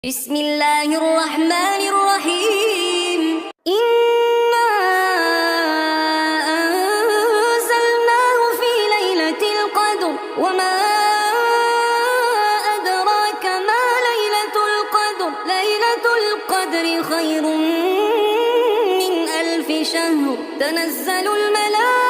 بسم الله الرحمن الرحيم. إنا أنزلناه في ليلة القدر وما أدراك ما ليلة القدر. ليلة القدر خير من 1000 شهر. تنزل الملائكة